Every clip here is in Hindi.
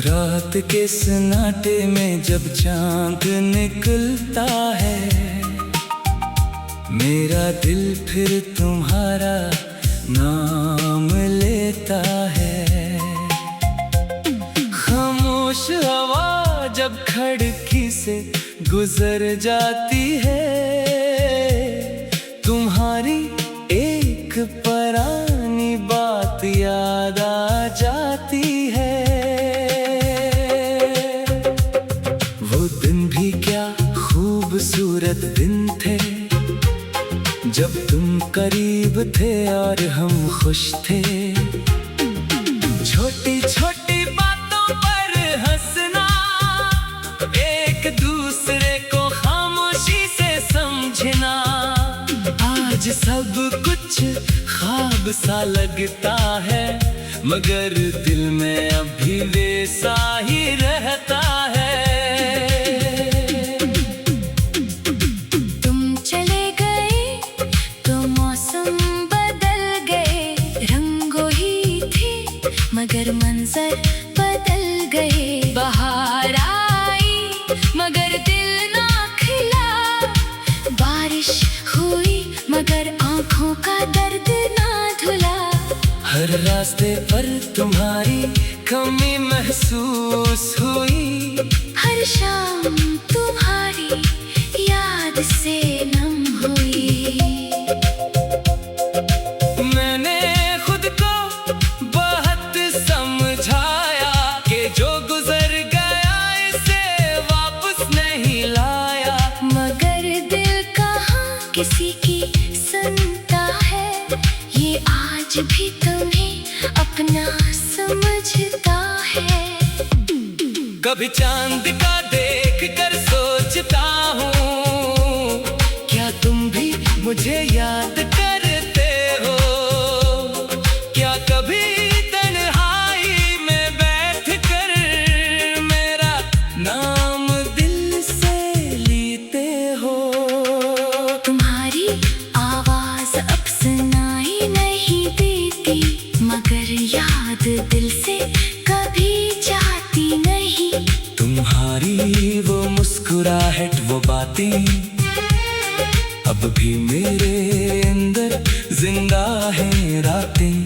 रात के सन्नाटे में जब चांद निकलता है, मेरा दिल फिर तुम्हारा नाम लेता है। खामोश हवा जब खिड़की से गुजर जाती है, तुम्हारी एक पुरानी बात याद आ जाती है। वो दिन भी क्या खूबसूरत दिन थे, जब तुम करीब थे और हम खुश थे। छोटी छोटी बातों पर हंसना, एक दूसरे को खामोशी से समझना। आज सब कुछ ख्वाब सा लगता है, मगर दिल में अभी वैसा ही रहता है। मगर मंजर बदल गए। बाहर आई मगर दिल ना खिला, बारिश हुई मगर आंखों का दर्द ना धुला। हर रास्ते पर तुम्हारी कमी महसूस हुई, हर शाम तुम्हारी याद से नम हुई। किसी की सुनता है, ये आज भी तुम्हें अपना समझता है। कभी चांद का देख कर सोचता हूँ, क्या तुम भी मुझे याद करते हो? क्या कभी तन्हाई में बैठ कर मेरा नाम दिल से लेते हो? मगर याद दिल से कभी जाती नहीं। तुम्हारी वो मुस्कुराहट, वो बातें अब भी मेरे अंदर जिंदा है रातें।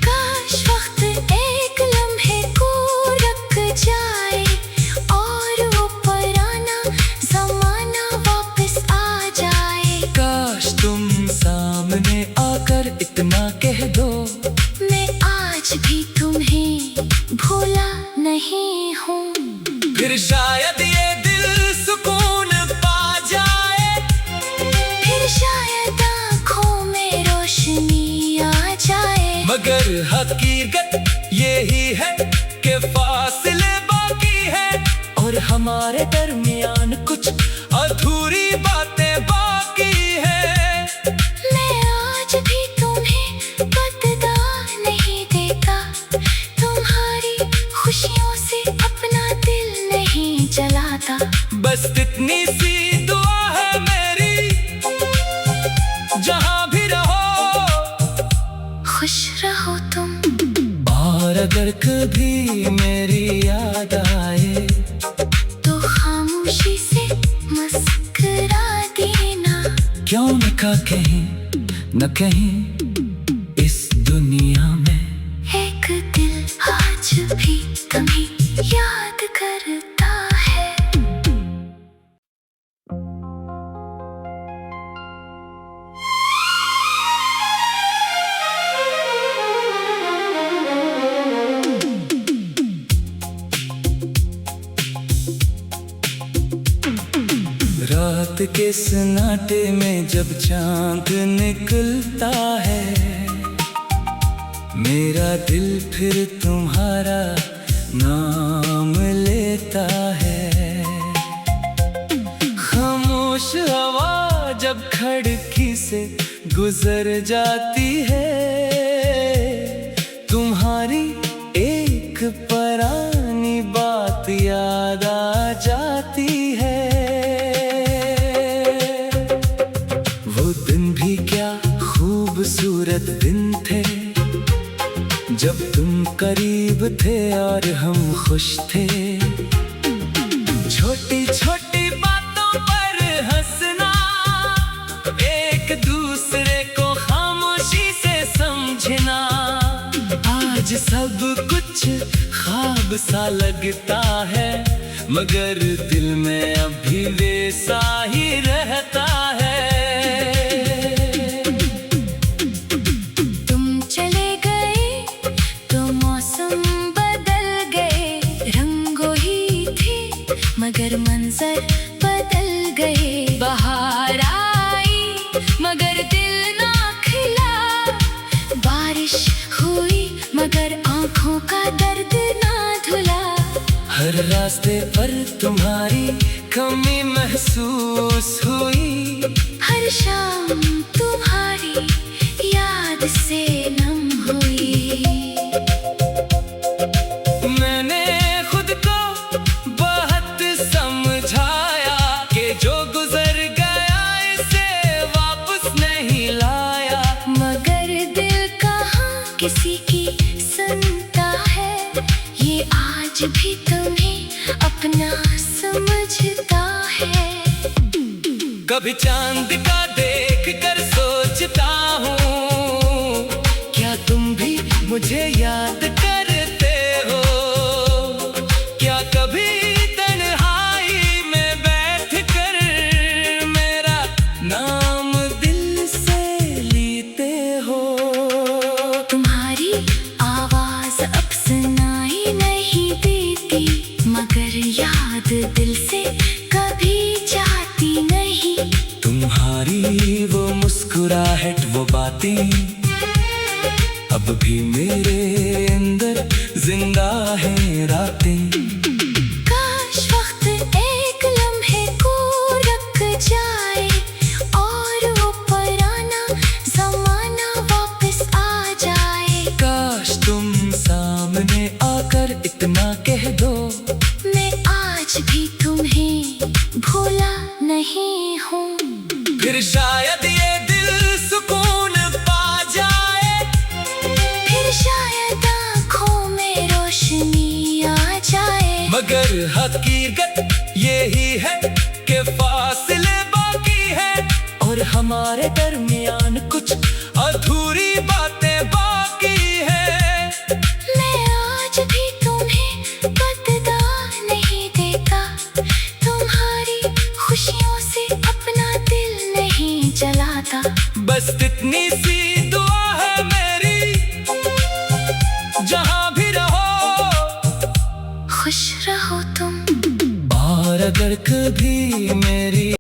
काश वक्त एक लम्हे को रुक जाए और वो पुराना जमाना वापस आ जाए। काश तुम सामने आकर इतना कह दो, मैं आज भी तुम्हें भूला नहीं हूँ। फिर शायद ये दिल सुकून पा जाए, फिर शायद आँखों में रोशनी आ जाए। मगर हकीकत यही है कि फासले बाकी है और हमारे दरमियान कुछ अधूरी बातें बाकी है। मैं आज भी तुम्हें बदला नहीं देता, तुम्हारी खुशियों से अपना दिल नहीं जलाता। बस इतनी सी दुआ है मेरी, जहाँ भी रहो खुश रहो तुम। और अगर कभी मेरी याद आए, तो खामोशी से मुस्कुरा देना। क्यों न कहीं न कहीं इस दुनिया में एक दिल आज भी तुम्हें याद करता है। रात के सन्नाटे में जब चांद निकलता है, मेरा दिल फिर तुम्हारा नाम लेता है। खामोश हवा जब खिड़की से गुजर जाती है, तुम्हारी एक पुरानी बात याद आ जाती है। वो दिन भी क्या खूबसूरत दिन थे, जब तुम करीब थे और हम खुश थे। छोटी छोटी बातों पर हंसना, एक दूसरे को खामोशी से समझना। आज सब कुछ ख्वाब सा लगता है, मगर दिल में अभी वैसा ही रहता है। तुम चले गए तो मौसम बदल गए, रंगों ही थे मगर मंजर बदल गए। बाहर आई मगर दिल ना खिला, बारिश हुई मगर आंखों का दर्द ना धुला। हर रास्ते पर तुम्हारी कमी महसूस हुई, हर शाम तुम्हारी याद से नम हुई। मैंने खुद को बहुत समझाया कि जो गुजर गया इसे वापस नहीं लाया। मगर दिल कहाँ किसी की सुनता है, ये आज भी तुम्हें अपना समझता है। कभी चांद का देख कर सोचता हूँ, क्या तुम भी मुझे याद करते हो? क्या कभी तन्हाई में बैठ कर मेरा नाम दिल से लेते हो? तुम्हारी आवाज अब सुनाई नहीं देती, मगर याद दिल से कभी जाती नहीं। तुम्हारी वो मुस्कुराहट, वो बातें अब भी मेरे अंदर जिंदा है रातें। काश वक्त एक लम्हे को रख जाए और वो पुराना जमाना वापस आ जाए। काश तुम सामने आकर इतना कह दो, मैं आज भी तुम्हें भूला नहीं हूँ। फिर शायद ये दिल सुकून पा जाए, फिर शायद आँखों में रोशनी आ जाए। मगर हकीकत यही है कि फासले बाकी है और हमारे दरमियान कुछ अधूरी बातें बाकी है। मैं आज भी तुम्हें बदला नहीं देता, तुम्हारी खुशियों से अपना दिल नहीं जलाता। बस इतनी सी दुआ है मेरी, जहाँ भी रहो खुश रहो तुम। और अगर कभी मेरी